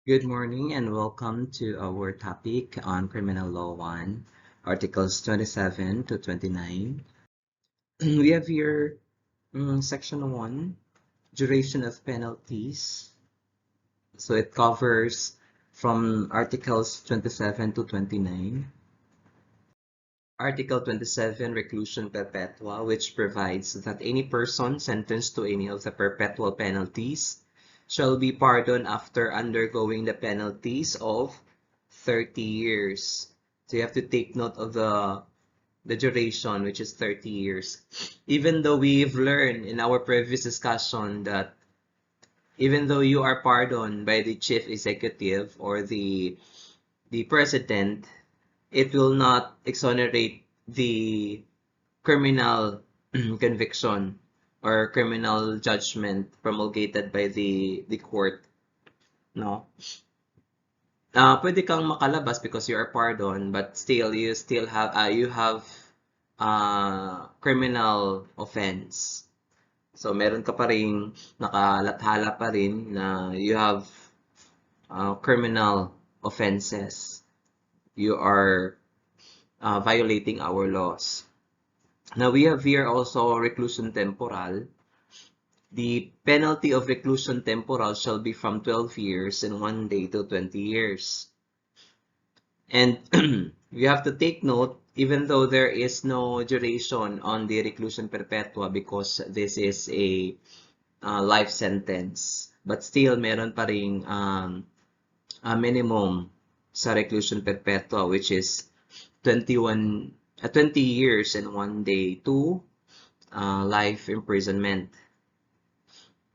Good morning and welcome to our topic on Criminal Law 1, Articles 27 to 29. We have here Section 1, Duration of Penalties. So it covers from Articles 27 to 29. Article 27, Reclusion Perpetua, which provides that any person sentenced to any of the perpetual penalties shall be pardoned after undergoing the penalties of 30 years. So you have to take note of the duration, which is 30 years. Even though we've learned in our previous discussion that even though you are pardoned by the chief executive or the president, it will not exonerate the criminal conviction or criminal judgment promulgated by the court, no? Pwede kang makalabas because you are pardoned, but still you have criminal offense. So meron ka pa ring nakalathala pa rin na you have criminal offenses. You are violating our laws. Now we have here also reclusion temporal. The penalty of reclusion temporal shall be from 12 years and 1 day to 20 years. And you have to take note, even though there is no duration on the reclusion perpetua because this is a life sentence, but still meron pa ring a minimum sa reclusion perpetua, which is 20 years and 1 day to life imprisonment.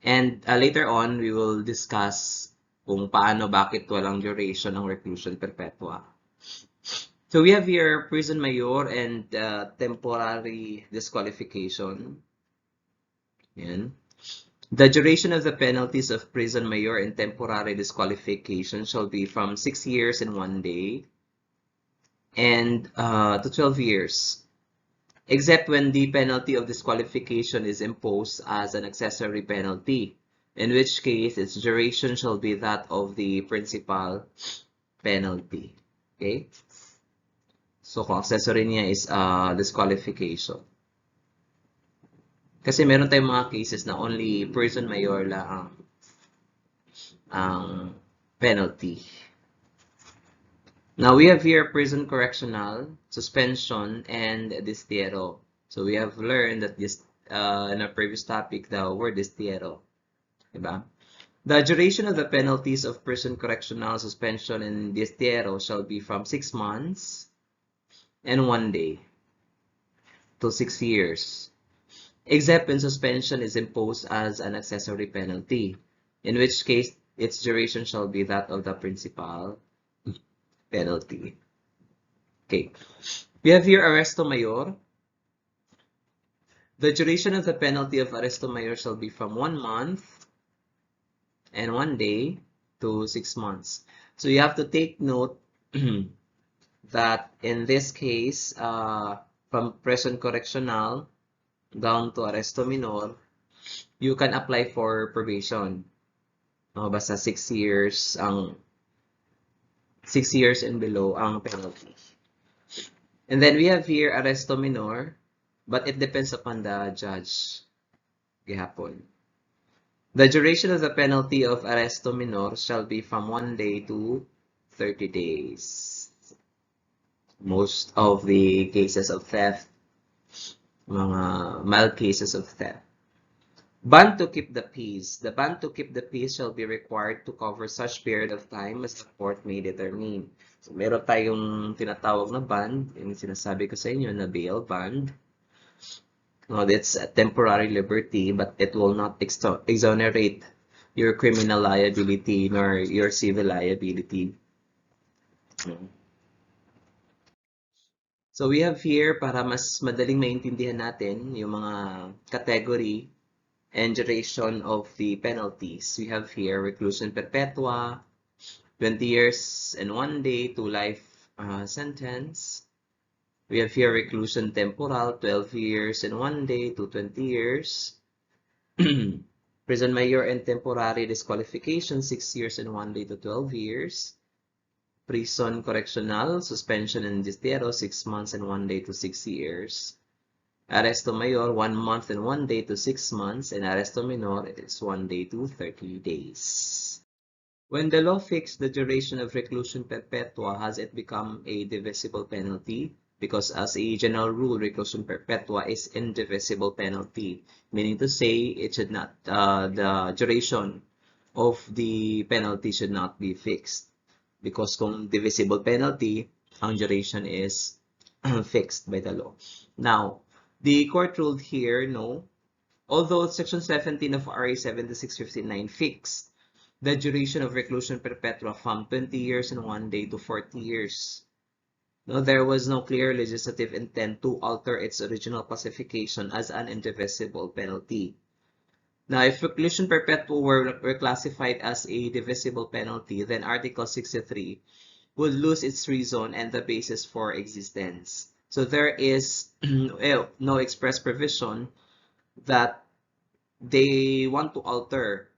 And later on, we will discuss kung paano, bakit walang duration ang reclusion perpetua. So we have here prison mayor and temporary disqualification. Yan. The duration of the penalties of prison mayor and temporary disqualification shall be from 6 years and 1 day and to 12 years, except when the penalty of disqualification is imposed as an accessory penalty, in which case its duration shall be that of the principal penalty. Okay? So, kung accessory niya is disqualification. Kasi meron tayong mga cases na only prison mayor lang ang penalty. Now, we have here prison correctional, suspension, and destierro. So, we have learned that this in our previous topic, the word destierro. Diba? The duration of the penalties of prison correctional, suspension, and destierro shall be from 6 months and 1 day to 6 years, except when suspension is imposed as an accessory penalty, in which case its duration shall be that of the principal penalty. Okay. We have here arresto mayor. The duration of the penalty of arresto mayor shall be from 1 month and 1 day to 6 months. So you have to take note that in this case, from prison correctional down to arresto minor, you can apply for probation. Basta 6 years ang 6 years and below ang penalty. And then we have here arresto minor, but it depends upon the judge. Gihapon. The duration of the penalty of arresto minor shall be from 1 day to 30 days. Most of the cases of theft, mga mild cases of theft. Bond to keep the peace. The bond to keep the peace shall be required to cover such period of time as the court may determine. So, meron tayong tinatawag na bond, yung sinasabi ko sa inyo na bail bond. No, that's a temporary liberty, but it will not exonerate your criminal liability nor your civil liability. So we have here, para mas madaling maintindihan natin yung mga category and duration of the penalties. We have here reclusion perpetua, 20 years and 1 day to life sentence. We have here reclusion temporal, 12 years and 1 day to 20 years. Prison mayor and temporary disqualification, 6 years and 1 day to 12 years. Prison correctional, suspension and destierro, 6 months and 1 day to 6 years. Arresto mayor, 1 month and 1 day to 6 months, and arresto menor, it is 1 day to 30 days. When the law fixed the duration of reclusion perpetua, has it become a divisible penalty? Because as a general rule, reclusion perpetua is indivisible penalty, meaning to say it should not, the duration of the penalty should not be fixed. Because kung divisible penalty, ang duration is fixed by the law. Now, the court ruled here, no, although Section 17 of RA 7659 fixed the duration of reclusion perpetua from 20 years and 1 day to 40 years. No, there was no clear legislative intent to alter its original classification as an indivisible penalty. Now, if reclusion perpetua were classified as a divisible penalty, then Article 63 would lose its reason and the basis for existence. So there is no express provision that they want to alter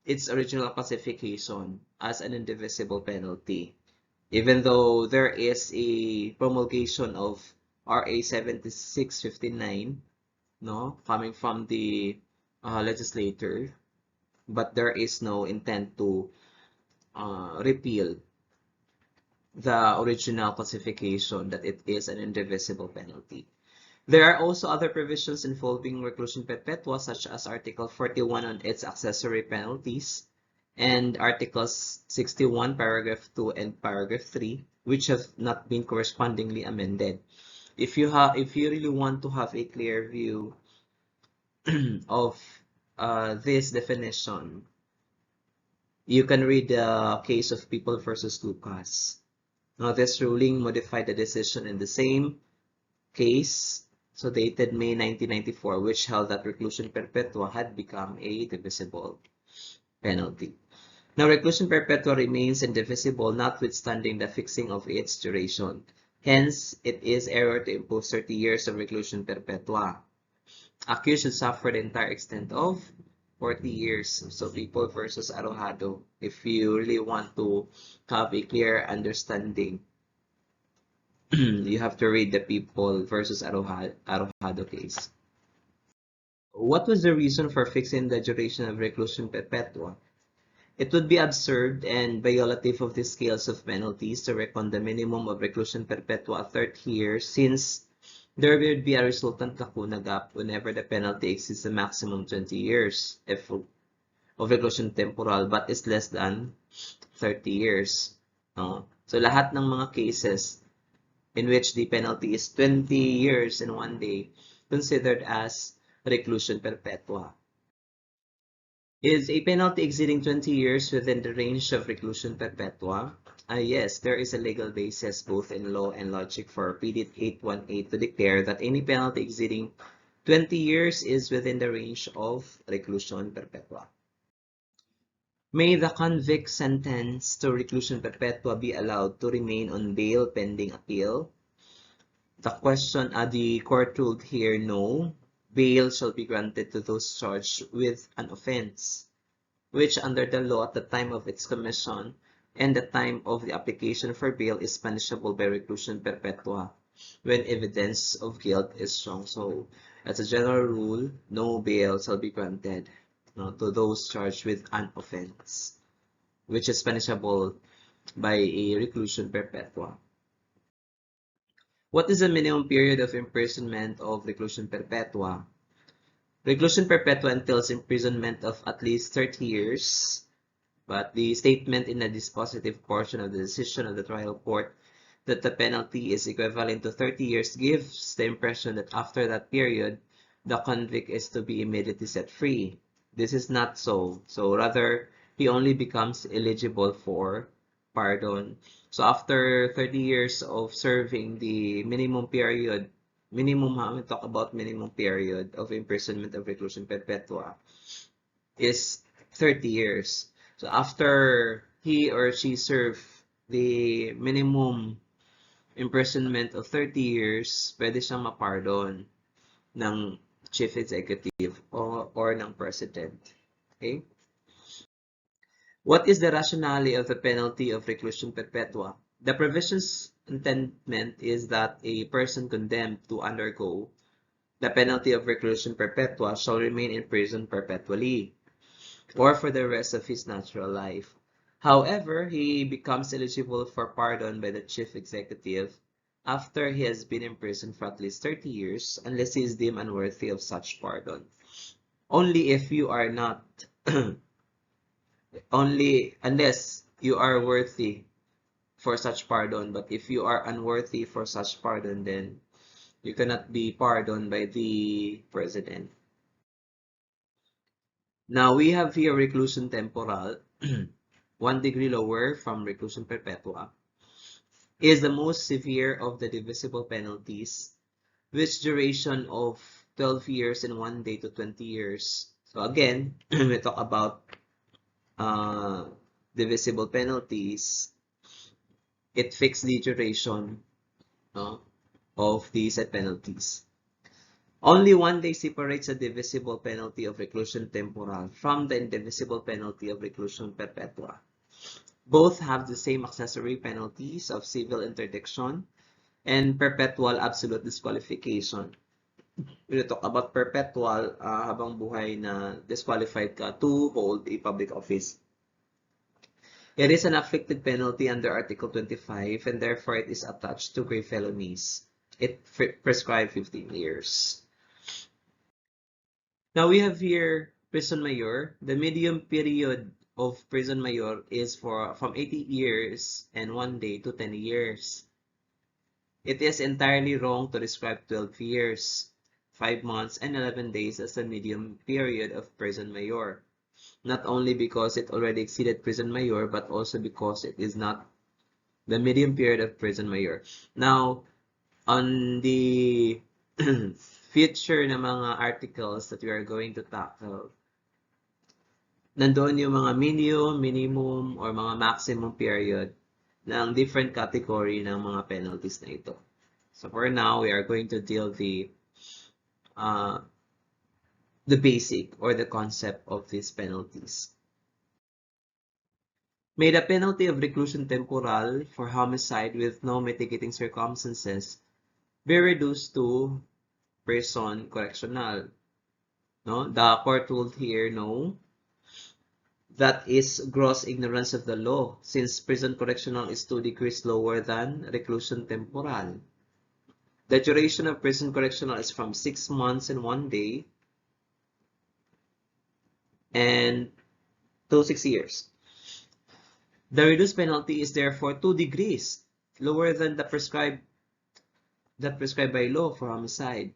its original classification as an indivisible penalty. Even though there is a promulgation of RA 7659, no, coming from the legislator, but there is no intent to repeal the original classification that it is an indivisible penalty. There are also other provisions involving reclusion perpetua, such as Article 41 on its accessory penalties and Articles 61, Paragraph 2 and Paragraph 3, which have not been correspondingly amended. If you really want to have a clear view of this definition, you can read the case of People versus Lucas. Now, this ruling modified the decision in the same case, so dated May 1994, which held that reclusion perpetua had become a divisible penalty. Now, reclusion perpetua remains indivisible notwithstanding the fixing of its duration. Hence, it is error to impose 30 years of reclusion perpetua. Accused should suffer the entire extent of 40 years. So, People versus Arojado, if you really want to have a clear understanding, you have to read the People versus Arojado case. What was the reason for fixing the duration of reclusion perpetua? It would be absurd and violative of the scales of penalties to reckon the minimum of reclusion perpetua at 30 years, since there would be a resultant lacuna gap whenever the penalty exceeds the maximum 20 years of reclusion temporal but is less than 30 years. So lahat ng mga cases in which the penalty is 20 years and 1 day considered as reclusion perpetua. Is a penalty exceeding 20 years within the range of reclusion perpetua? Yes, there is a legal basis both in law and logic for PD 818 to declare that any penalty exceeding 20 years is within the range of reclusion perpetua. May the convict sentenced to reclusion perpetua be allowed to remain on bail pending appeal? The court ruled here, no. Bail shall be granted to those charged with an offense, which under the law at the time of its commission and the time of the application for bail is punishable by reclusion perpetua when evidence of guilt is strong. So, as a general rule, no bail shall be granted to those charged with an offense, which is punishable by a reclusion perpetua. What is the minimum period of imprisonment of reclusion perpetua? Reclusion perpetua entails imprisonment of at least 30 years, but the statement in the dispositive portion of the decision of the trial court that the penalty is equivalent to 30 years gives the impression that after that period, the convict is to be immediately set free. This is not so. So rather, he only becomes eligible for pardon. So after 30 years of serving the minimum period, we talk about minimum period of imprisonment of reclusion perpetua is 30 years. So after he or she serve the minimum imprisonment of 30 years, pwede siyang mapardon ng chief executive or ng president. Okay? What is the rationale of the penalty of reclusion perpetua? The provision's intendment is that a person condemned to undergo the penalty of reclusion perpetua shall remain in prison perpetually, or for the rest of his natural life. However, he becomes eligible for pardon by the chief executive after he has been in prison for at least 30 years, unless he is deemed unworthy of such pardon. Only if you are not, unless you are worthy for such pardon, but if you are unworthy for such pardon, then you cannot be pardoned by the president. Now we have here reclusion temporal, 1 degree lower from reclusion perpetua, is the most severe of the divisible penalties, which duration of 12 years and 1 day to 20 years. So again, we talk about divisible penalties. It fixed the duration of the said penalties. Only 1 day separates the divisible penalty of reclusion temporal from the indivisible penalty of reclusion perpetua. Both have the same accessory penalties of civil interdiction and perpetual absolute disqualification. When we talk about perpetual, habang buhay na disqualified ka to hold a public office. It is an afflicted penalty under Article 25, and therefore it is attached to grave felonies. It prescribes 15 years. Now we have here prison mayor. The medium period of prison mayor is from 80 years and 1 day to 10 years. It is entirely wrong to describe 12 years, 5 months, and 11 days as a medium period of prison mayor. Not only because it already exceeded prison mayor, but also because it is not the medium period of prison mayor. Now, on the future na mga articles that we are going to tackle, nandoon yung mga minimum, or mga maximum period ng different category ng mga penalties na ito. So for now, we are going to deal the basic or the concept of these penalties. May the penalty of reclusion temporal for homicide with no mitigating circumstances be reduced to prison correctional. No, the court ruled here no. That is gross ignorance of the law, since prison correctional is 2 degrees lower than reclusion temporal. The duration of prison correctional is from 6 months and 1 day and to 6 years. The reduced penalty is therefore 2 degrees lower than the prescribed by law for homicide.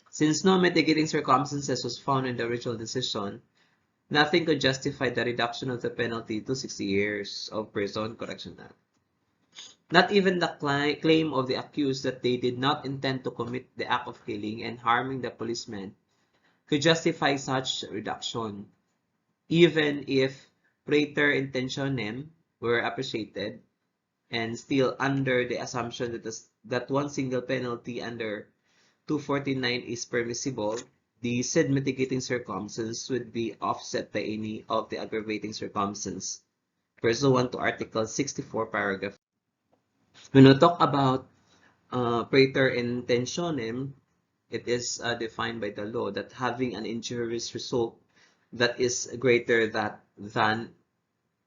Since no mitigating circumstances was found in the original decision, nothing could justify the reduction of the penalty to 60 years of prison correctional. Not even the claim of the accused that they did not intend to commit the act of killing and harming the policeman could justify such reduction, even if praeter intentionem were appreciated, and still under the assumption that one single penalty under 249 is permissible, the said mitigating circumstance would be offset by any of the aggravating circumstances pursuant to Article 64, paragraph. When we talk about praeter intentionem, it is defined by the law that having an injurious result that is greater than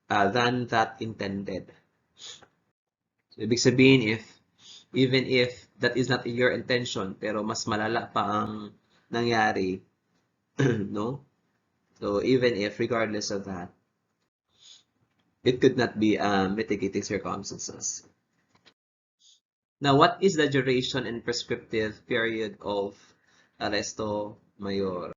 that intended. So, ibig sabihin, even if that is not your intention, pero mas malala pa ang nangyari, no? So, even if, regardless of that, it could not be mitigating circumstances. Now, what is the duration and prescriptive period of arresto mayor?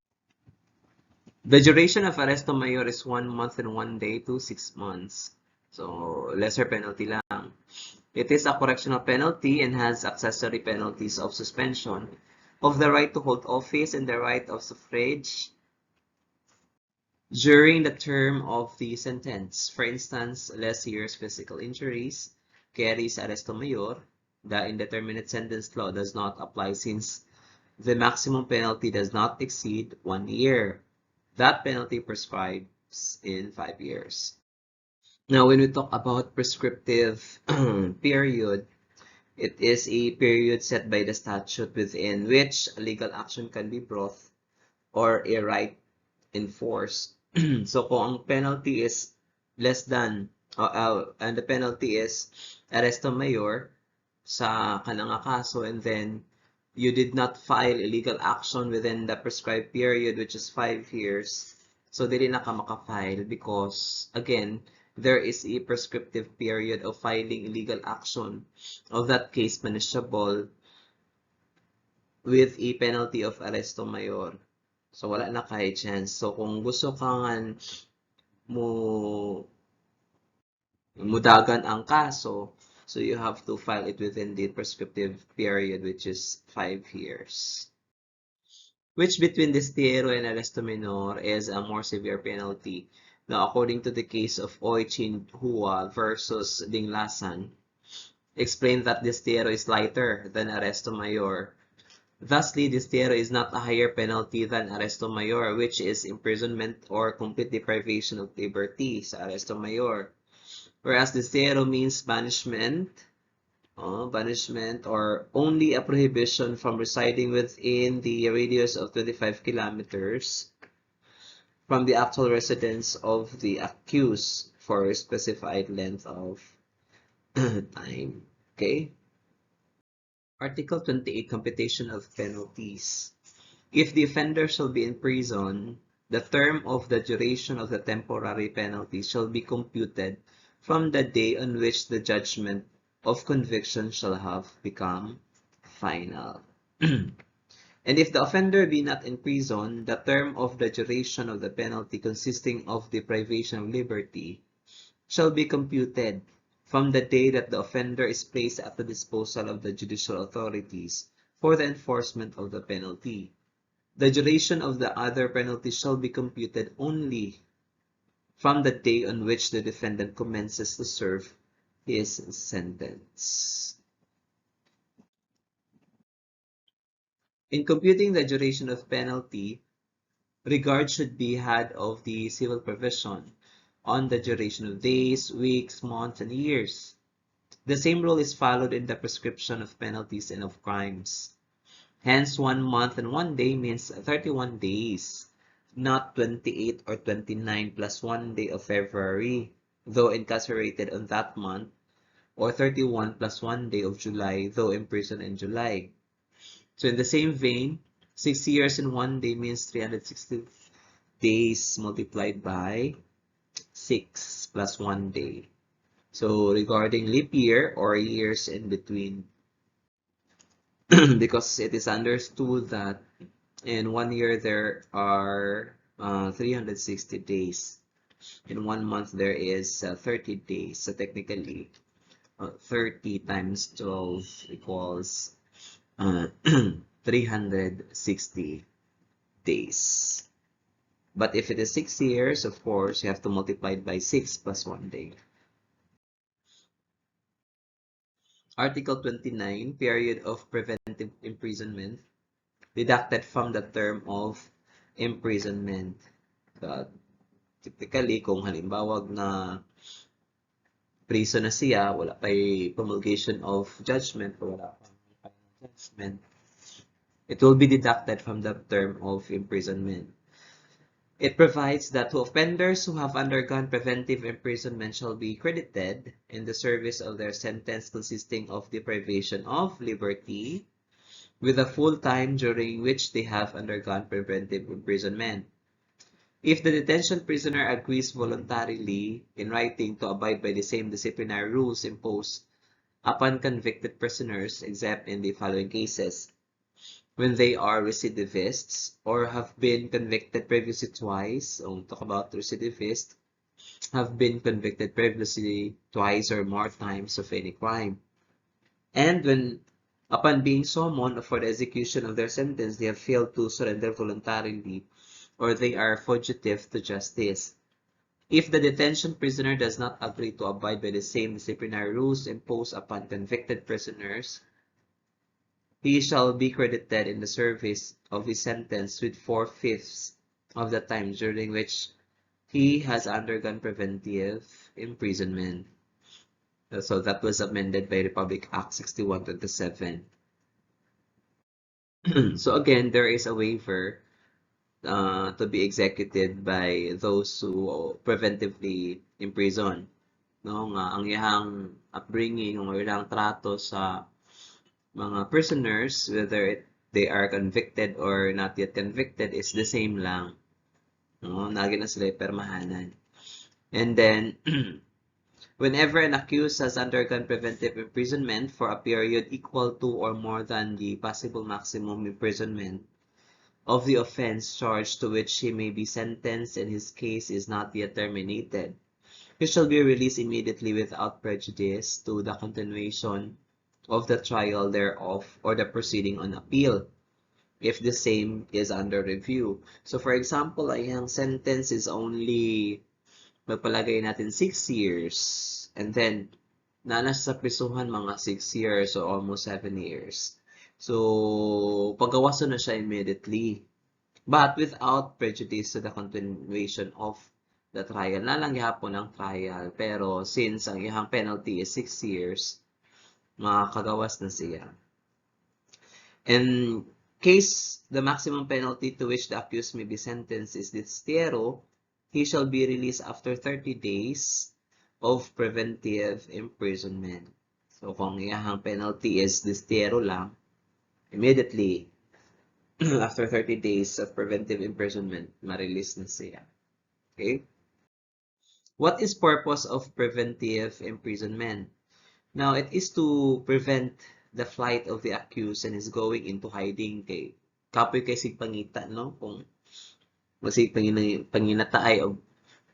The duration of arresto mayor is 1 month and 1 day to 6 months. So, lesser penalty lang. It is a correctional penalty and has accessory penalties of suspension of the right to hold office and the right of suffrage during the term of the sentence. For instance, less serious physical injuries carries arresto mayor. The indeterminate sentence law does not apply since the maximum penalty does not exceed 1 year. That penalty prescribes in 5 years. Now, when we talk about prescriptive period, it is a period set by the statute within which a legal action can be brought or a right enforced. So kung ang penalty is less than, and the penalty is arresto mayor sa kanang kaso, and then you did not file a legal action within the prescribed period, which is 5 years, so dili na ka makafile because, again, there is a prescriptive period of filing illegal action of that case punishable with a penalty of arresto mayor. So, wala na kahit chance. So, kung gusto ka nga mudagan ang kaso, so you have to file it within the prescriptive period, which is 5 years. Which between destierro and arresto menor is a more severe penalty? Now, according to the case of Oichin Hua versus Dinglasan, explained that destierro is lighter than arresto mayor. Thusly, destierro is not a higher penalty than arresto mayor, which is imprisonment or complete deprivation of liberty sa arresto mayor. Whereas destierro means banishment or only a prohibition from residing within the radius of 25 kilometers from the actual residence of the accused for a specified length of time. Okay? Article 28, Computation of Penalties. If the offender shall be in prison, the term of the duration of the temporary penalty shall be computed from the day on which the judgment of conviction shall have become final. And if the offender be not in prison, the term of the duration of the penalty consisting of deprivation of liberty shall be computed from the day that the offender is placed at the disposal of the judicial authorities for the enforcement of the penalty. The duration of the other penalty shall be computed only from the day on which the defendant commences to serve his sentence. In computing the duration of penalty, regard should be had of the civil provision on the duration of days, weeks, months, and years. The same rule is followed in the prescription of penalties and of crimes. Hence, 1 month and 1 day means 31 days, not 28 or 29 plus 1 day of February, though incarcerated on that month, or 31 plus 1 day of July, though imprisoned in July. So in the same vein, 6 years and 1 day means 360 days multiplied by 6 plus 1 day. So regarding leap year or years in between, because it is understood that in 1 year there are 360 days. In 1 month there is 30 days. So technically, 30 times 12 equals 360 days. But if it is 6 years, of course, you have to multiply it by 6 plus 1 day. Article 29, period of preventive imprisonment, deducted from the term of imprisonment. Typically, kung halimbawa na prison na siya, wala pa'y promulgation of judgment, o wala pang final judgment, it will be deducted from the term of imprisonment. It provides that to offenders who have undergone preventive imprisonment shall be credited in the service of their sentence consisting of deprivation of liberty with a full time during which they have undergone preventive imprisonment. If the detention prisoner agrees voluntarily in writing to abide by the same disciplinary rules imposed upon convicted prisoners, except in the following cases: when they are recidivists or have been convicted previously twice, talk about recidivists, have been convicted previously twice or more times of any crime. And when, upon being summoned for the execution of their sentence, they have failed to surrender voluntarily or they are fugitive to justice. If the detention prisoner does not agree to abide by the same disciplinary rules imposed upon convicted prisoners, he shall be credited in the service of his sentence with 4/5 of the time during which he has undergone preventive imprisonment. So that was amended by Republic Act 6127. So again, there is a waiver to be executed by those who preventively imprison. No, nga ang iyang upbringing, ang ilang trato sa mga prisoners, whether they are convicted or not yet convicted, is the same lang. No, nagi na sila permahanan. And then, whenever an accused has undergone preventive imprisonment for a period equal to or more than the possible maximum imprisonment of the offense charged to which he may be sentenced and his case is not yet terminated, he shall be released immediately without prejudice to the continuation of the trial thereof or the proceeding on appeal, if the same is under review. So for example, ang sentence is only, magpalagay natin 6 years, and then nanas sa prisuhan mga 6 years or almost 7 years. So pagawaso na siya immediately, but without prejudice to the continuation of the trial. Nalang gihapon ang trial, pero since ang iyang penalty is 6 years, makakagawas na siya. In case the maximum penalty to which the accused may be sentenced is destiero, he shall be released after 30 days of preventive imprisonment. So kung iyang penalty is destiero lang, immediately after 30 days of preventive imprisonment, ma-release na siya. Okay? What is purpose of preventive imprisonment? Now, it is to prevent the flight of the accused and his going into hiding. Kay kapoy kay sig pangita, no? Kung masig panginataay og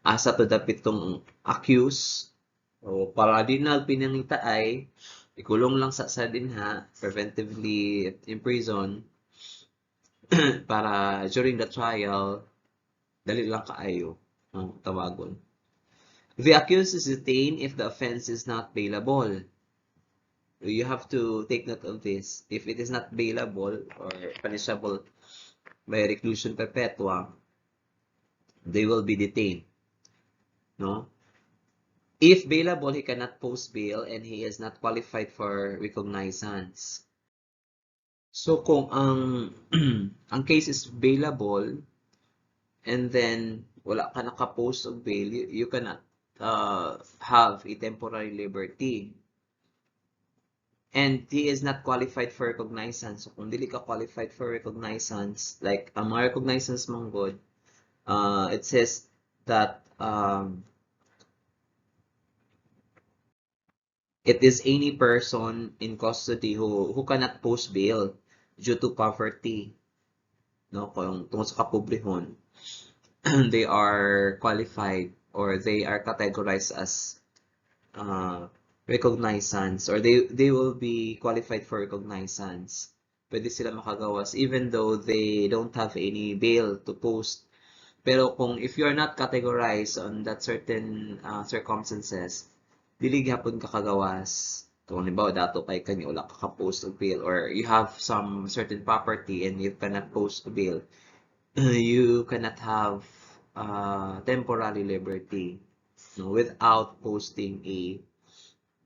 asa to dapit tong accused, o para di na pinangitaay, ikulong lang sa dinha, preventively imprison, para during the trial, dali lang kaayo ang tawagon. The accused is detained if the offense is not bailable. You have to take note of this. If it is not bailable or punishable by reclusion perpetua, they will be detained. No? If bailable, he cannot post bail and he is not qualified for recognizance. So kung ang case is bailable and then wala ka naka-post of bail, you cannot have a temporary liberty. And he is not qualified for recognizance. So kung dili ka qualified for recognizance, like ang mga recognizance mong good, it says that it is any person in custody who cannot post bail due to poverty. No, kung tungkol sa kapobrehon, they are qualified or they are categorized as recognizance, or they will be qualified for recognizance. Pwede sila makagawas even though they don't have any bail to post. Pero kung if you are not categorized on that certain circumstances, dili gyapon ka kagawas. Kung halimbawa dato kay kanya wala ka post of bail, or you have some certain property and you cannot post bail, you cannot have temporary liberty, no, without posting a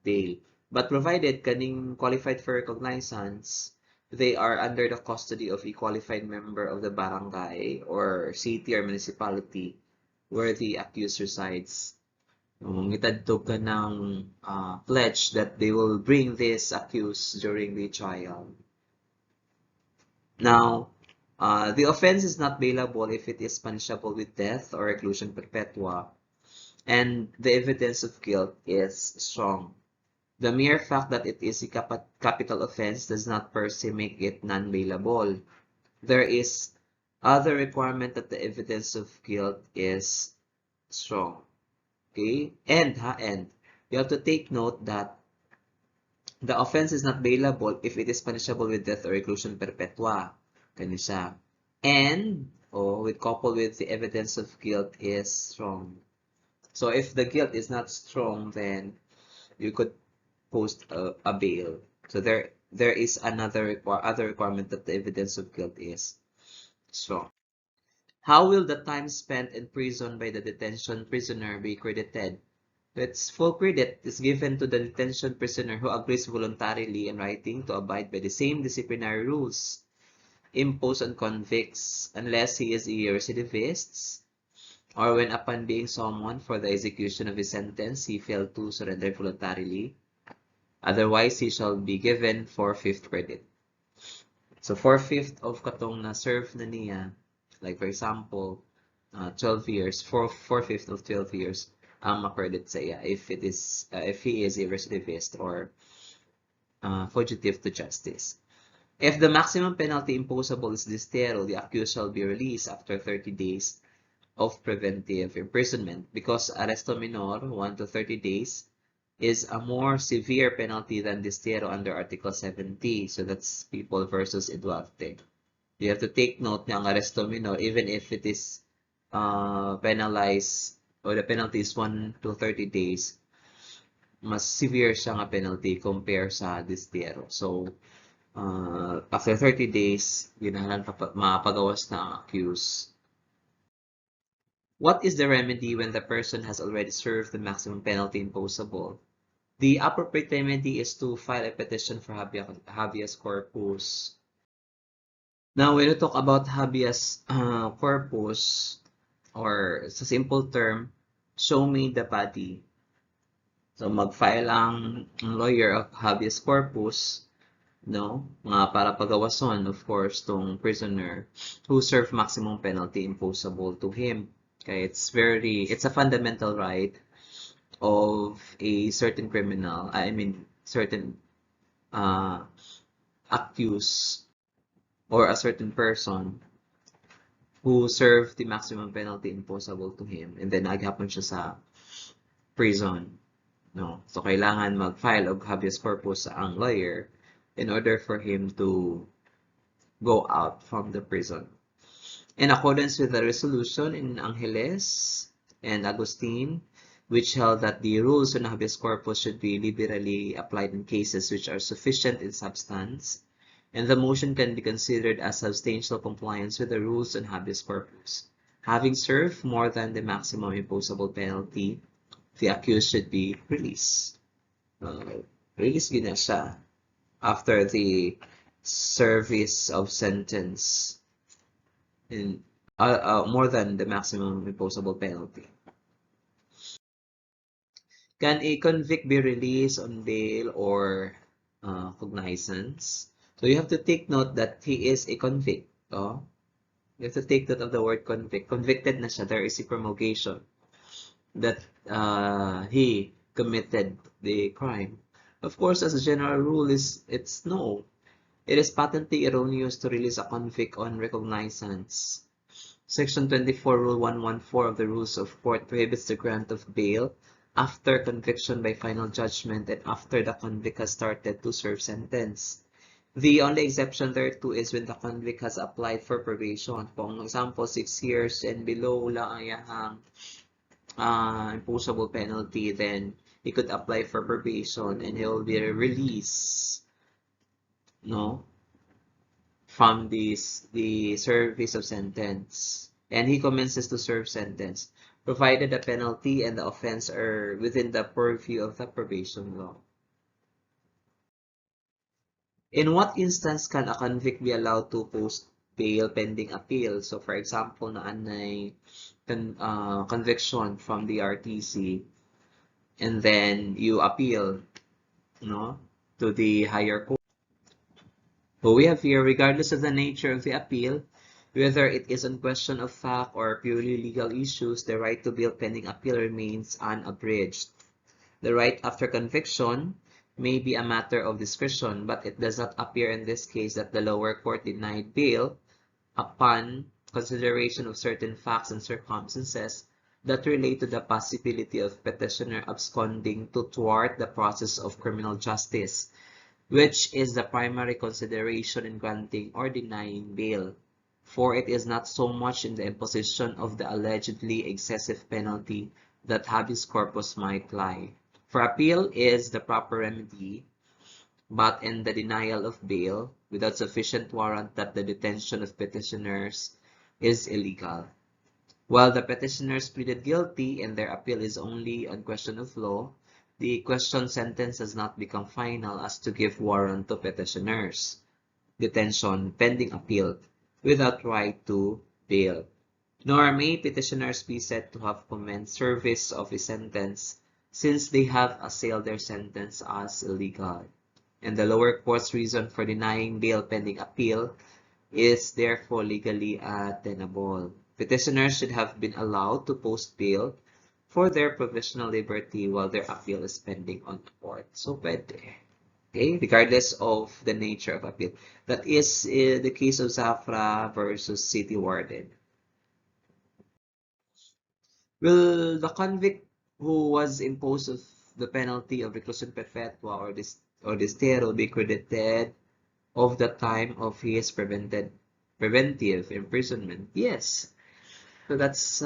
bail. But provided kaning qualified for recognizance, they are under the custody of a qualified member of the barangay or city or municipality where the accused resides. Ngitadto ka ng pledge that they will bring this accused during the trial. Now, the offense is not bailable if it is punishable with death or reclusion perpetua, and the evidence of guilt is strong. The mere fact that it is a capital offense does not per se make it non-bailable. There is other requirement that the evidence of guilt is strong. Okay? And you have to take note that the offense is not bailable if it is punishable with death or reclusion perpetua. Ganun siya. And, with coupled with the evidence of guilt is strong. So if the guilt is not strong, then you could post a bail. So there there is other requirement that the evidence of guilt is strong. How will the time spent in prison by the detention prisoner be credited? Its full credit is given to the detention prisoner who agrees voluntarily in writing to abide by the same disciplinary rules imposed on convicts unless he is a recidivist, or when upon being summoned for the execution of his sentence, he failed to surrender voluntarily. Otherwise, he shall be given 4/5 credit. So 4/5 of katong na-serve na niya, like for example, 12 years, 4/5 of 12 years, ang ma-credit sa iya if he is a recidivist or fugitive to justice. If the maximum penalty imposable is distero, the accused shall be released after 30 days of preventive imprisonment because arresto minor, 1 to 30 days, is a more severe penalty than distero under Article 70. So that's People versus Duarte. You have to take note na ang arresto minor, even if it is penalized or the penalty is 1 to 30 days, mas severe siya nga penalty compare sa distero. So, after 30 days, ginahan mapagawas na ang accused. What is the remedy when the person has already served the maximum penalty imposable? The appropriate remedy is to file a petition for habeas corpus. Now, when we talk about habeas corpus, or sa simple term, show me the body. So, mag-file ang lawyer of habeas corpus, no? Para pagawason, of course, tong prisoner who served maximum penalty imposable to him. Okay, it's a fundamental right of a certain criminal, certain accused or a certain person who served the maximum penalty imposable to him and then naghapon siya sa prison. No? So, kailangan mag-file og habeas corpus sa ang lawyer in order for him to go out from the prison. In accordance with the resolution in Angeles and Agustin, which held that the rules on habeas corpus should be liberally applied in cases which are sufficient in substance, and the motion can be considered as substantial compliance with the rules on habeas corpus. Having served more than the maximum imposable penalty, the accused should be released. Release gina siya after the service of sentence in more than the maximum imposable penalty. Can a convict be released on bail or cognizance? So you have to take note that he is a convict. Oh? You have to take note of the word convict. Convicted na siya. There is a promulgation that he committed the crime. Of course, as a general rule, it's no. It is patently erroneous to release a convict on recognizance. Section 24, Rule 114 of the Rules of Court prohibits the grant of bail after conviction by final judgment and after the convict has started to serve sentence. The only exception thereto is when the convict has applied for probation. For example, 6 years and below lang ang imposable penalty, then he could apply for probation and he will be released, no, from the service of sentence, and he commences to serve sentence, provided the penalty and the offense are within the purview of the probation law. In what instance can a convict be allowed to post bail pending appeal? So, for example, na anay conviction from the RTC, and then you appeal, no, to the higher court. But we have here, regardless of the nature of the appeal, whether it is on question of fact or purely legal issues, the right to bail pending appeal remains unabridged. The right after conviction may be a matter of discretion, but it does not appear in this case that the lower court denied bail upon consideration of certain facts and circumstances that relate to the possibility of petitioner absconding to thwart the process of criminal justice, which is the primary consideration in granting or denying bail, for it is not so much in the imposition of the allegedly excessive penalty that habeas corpus might lie. For appeal is the proper remedy but in the denial of bail without sufficient warrant that the detention of petitioners is illegal. While the petitioners pleaded guilty and their appeal is only on question of law, the questioned sentence has not become final as to give warrant to petitioners' detention pending appeal without right to bail. Nor may petitioners be said to have commenced service of a sentence since they have assailed their sentence as illegal. And the lower court's reason for denying bail pending appeal is therefore legally untenable. Petitioners should have been allowed to post bail for their provisional liberty while their appeal is pending on the court. So, pwede. Okay, regardless of the nature of appeal. That is the case of Zafra versus City Warden. Will the convict who was imposed of the penalty of reclusion perpetua or destero be credited of the time of his preventive imprisonment? Yes. So that's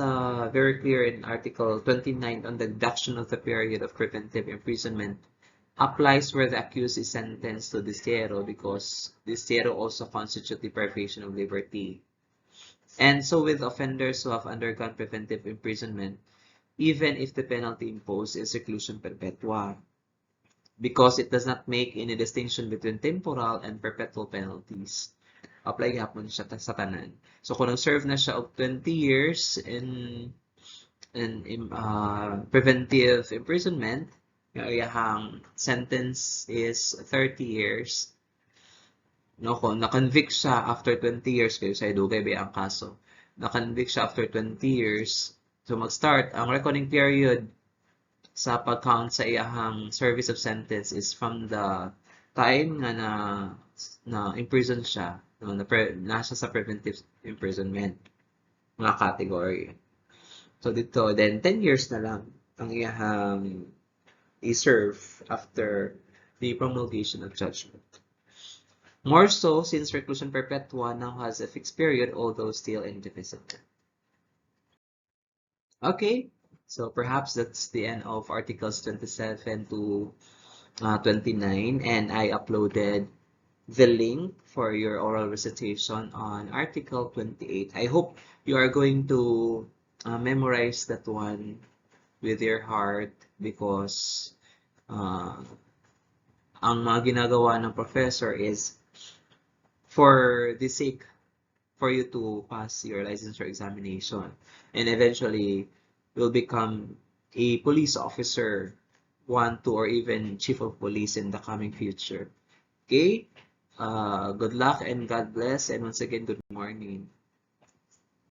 very clear in Article 29 on the deduction of the period of preventive imprisonment applies where the accused is sentenced to destero because destero also constitutes deprivation of liberty. And so with offenders who have undergone preventive imprisonment, even if the penalty imposed is reclusion perpetua, because it does not make any distinction between temporal and perpetual penalties. Apply hapon siya sa tanan. So kung nag-serve na siya of 20 years in preventive imprisonment, yung iyahang sentence is 30 years. No, kung na-convict siya after 20 years, kayo sa idugay ba ang kaso, na-convict siya after 20 years, so mag-start, ang reckoning period sa pag-count sa iyahang service of sentence is from the time na na-imprison siya, no, nasa sa preventive imprisonment, mga category. So dito, then 10 years na lang ang iyahang i-serve after the promulgation of judgment. More so since reclusion perpetua now has a fixed period, although still indivisible. Okay, so perhaps that's the end of articles 27 to 29, and I uploaded the link for your oral recitation on article 28. I hope you are going to memorize that one with your heart because ang mga ginagawa ng professor is for the sake for you to pass your licensure examination and eventually will become a police officer, 1, 2, or even chief of police in the coming future. Okay? Good luck and God bless, and once again, good morning.